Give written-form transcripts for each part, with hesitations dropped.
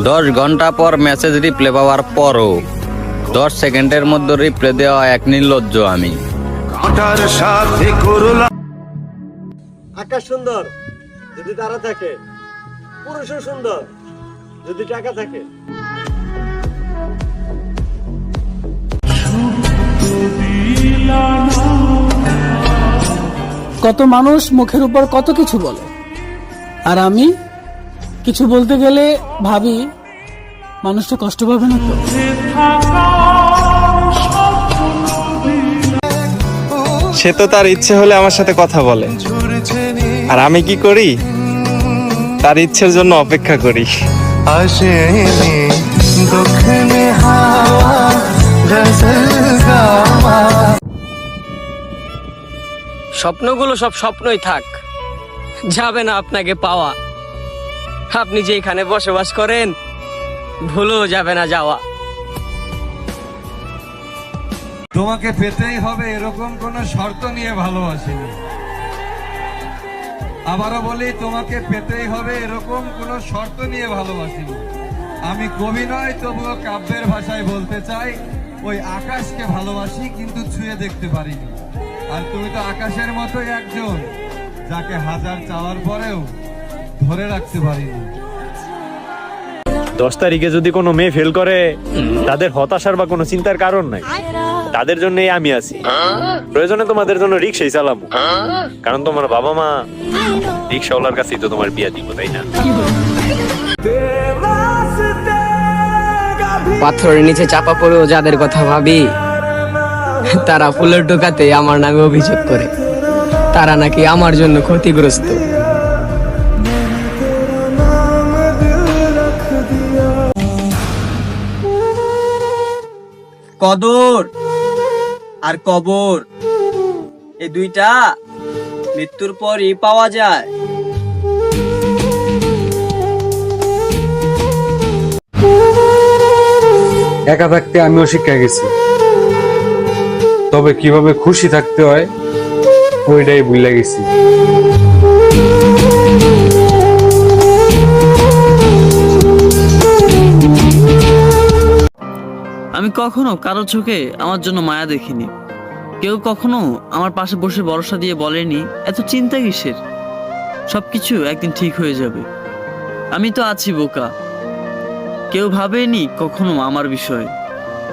10 ঘন্টা পর message replay পাওয়ার পরও 10 সেকেন্ডের মধ্যে রিপ্লে দেওয়া এক নির্লজ্জ আমি। আকাশ সুন্দর যদি তারা থাকে, পুরুষও সুন্দর যদি টাকা থাকে। কত মানুষ মুখের উপর কত কিছু বলে, আর আমি কিছু বলতে গেলে ভাবি মানুষটা কষ্ট পাবে না তো। সে তো তার ইচ্ছে হলে আমার সাথে কথা বলে, আর আমি কি করি, তার ইচ্ছের জন্য অপেক্ষা করি। স্বপ্নগুলো সব স্বপ্নই থাক, যাবে না আপনাকে পাওয়া। আপনি যেখানে বসবাস করেন ভুলেও যাবে না যাওয়া। তোমাকে পেতেই হবে এরকম কোন শর্ত নিয়ে ভালোবাসিনি। আবারও বলি, তোমাকে পেতেই হবে এরকম কোন শর্ত নিয়ে ভালোবাসিনি। আমি কবি নয়, তবুও কাব্যের ভাষায় বলতে চাই, ওই আকাশকে ভালোবাসি কিন্তু ছুঁয়ে দেখতে পারিনি। আর তুমি তো আকাশের মতোই একজন, যাকে হাজার চাওয়ার পরেও ধরে রাখতে পারিনি। 10 তারিখে যদি কোনো মেয়ে ফেল করে, তাদের হতাশার বা কোনো চিন্তার কারণ নাই। তাদের জন্যই আমি আছি। প্রয়োজনে তোমাদের জন্য রিক্সাই চালাবো, কারণ তোমার বাবা মা রিক্সাওয়ালার কাছেই তো তোমার বিয়া দিব, তাই না? পাথরের নিচে চাপা পড়েও যাদের কথা ভাবি, তারা ফুলের টোকাতে আমার নামে অভিযোগ করে তারা নাকি আমার জন্য ক্ষতিগ্রস্ত। কদর আর কবর, এই দুইটা মৃত্যুর পরই পাওয়া যায়। একা থাকতে আমিও শিক্ষা গেছি, তবে কিভাবে খুশি থাকতে হয় ওইটাই ভুলে গেছি। আমি কখনো কারো চোখে আমার জন্য মায়া দেখিনি। কেউ কখনো আমার পাশে বসে ভরসা দিয়ে বলেনি এত চিন্তা কিসের, সবকিছু একদিন ঠিক হয়ে যাবে। আমি তো আছি বোকা। কেউ ভাবেনি কখনো আমার বিষয়ে,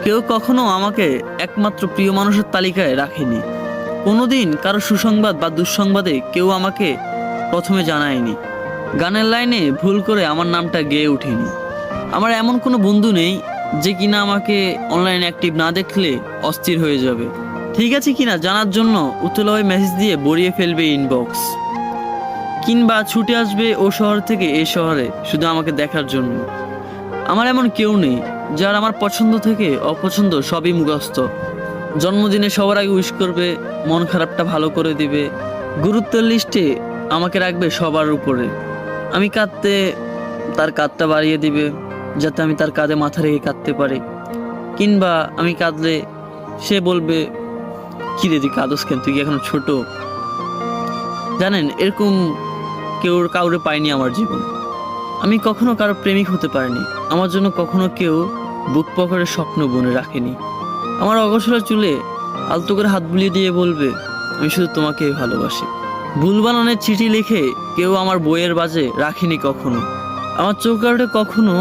কেউ কখনো আমাকে একমাত্র প্রিয় মানুষের তালিকায় রাখেনি। কোনোদিন কারো সুসংবাদ বা দুঃসংবাদে কেউ আমাকে প্রথমে জানায়নি। গানের লাইনে ভুল করে আমার নামটা গেয়ে ওঠেনি। আমার এমন কোনো বন্ধু নেই যে কিনা আমাকে অনলাইন অ্যাক্টিভ না দেখলে অস্থির হয়ে যাবে। ঠিক আছে কিনা জানার জন্য উতলা মেসেজ দিয়ে ভরিয়ে ফেলবে ইনবক্স, কিংবা ছুটে আসবে ও শহর থেকে এই শহরে শুধু আমাকে দেখার জন্য। আমার এমন কেউ নেই যার আমার পছন্দ থেকে অপছন্দ সবই মুখস্থ। জন্মদিনে সবার আগে উইশ করবে, মন খারাপটা ভালো করে দিবে, গুরুত্বের লিস্টে আমাকে রাখবে সবার উপরে। আমি কাঁদতে তার কাঁধটা বাড়িয়ে দিবে যাতে আমি তার কাঁধে মাথা রেখে কাঁদতে পারি, কিংবা আমি কাঁদলে সে বলবে কি রে তুই কাঁদস কেন, তুই কি এখনো ছোট। জানেন, এরকম কাউরে পাইনি আমার জীবন। আমি কখনো কারো প্রেমিক হতে পারিনি। আমার জন্য কখনো কেউ বুক পকেটের স্বপ্ন বনে রাখেনি। আমার অগোছলা চুলে আলতো করে হাত বুলিয়ে দিয়ে বলবে আমি শুধু তোমাকেই ভালোবাসি। ভুল বানানের চিঠি লিখে কেউ আমার বইয়ের বাজে রাখিনি কখনো। আমার চোখ আড়ে কখনো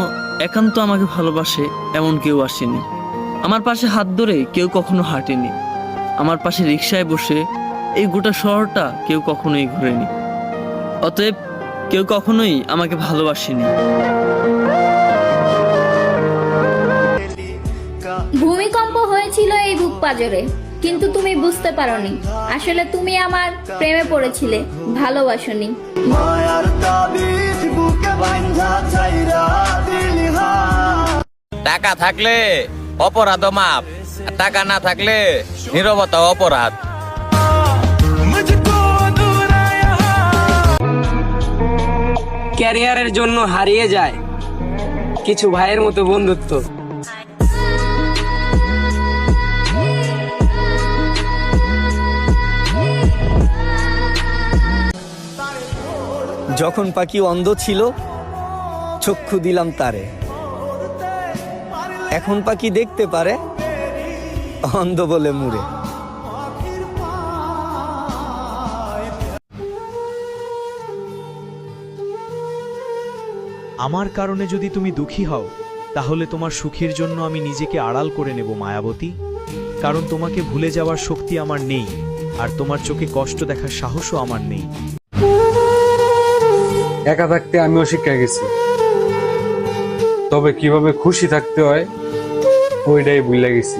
একান্ত আমাকে ভালোবাসে এমন কেউ আসেনি। আমার পাশে হাত ধরে কেউ কখনো হাঁটেনি। আমার পাশে রিকশায় বসে এই গোটা শহরটা কেউ কখনোই ঘুরেনি। অতএব কেউ কখনোই আমাকে ভালোবাসেনি। ভূমিকম্প হয়েছিল এই বুক পাজরে, কিন্তু তুমি বুঝতে পারোনি আসলে তুমি আমার প্রেমে পড়েছিলে, ভালোবাসোনি। টাকা থাকলে অপরাধ মাপ, টাকা না থাকলে নীরবতা অপরাধ। ক্যারিয়ারের জন্য হারিয়ে যায় কিছু ভাইয়ের মতো বন্ধুত্ব। যখন পাখি অন্ধ ছিল চক্ষু দিলাম তারে, এখন পাখি দেখতে পারে, অন্ধ বলে মুড়ে। আমার কারণে যদি তুমি দুঃখী হও, তাহলে তোমার সুখের জন্য আমি নিজেকে আড়াল করে নেব মায়াবতী। কারণ তোমাকে ভুলে যাওয়ার শক্তি আমার নেই, আর তোমার চোখে কষ্ট দেখার সাহসও আমার নেই। একা থাকতে আমিও শিক্ষা গেছি, তবে কিভাবে খুশি থাকতে হয় ওইটাই ভুলে গেছি।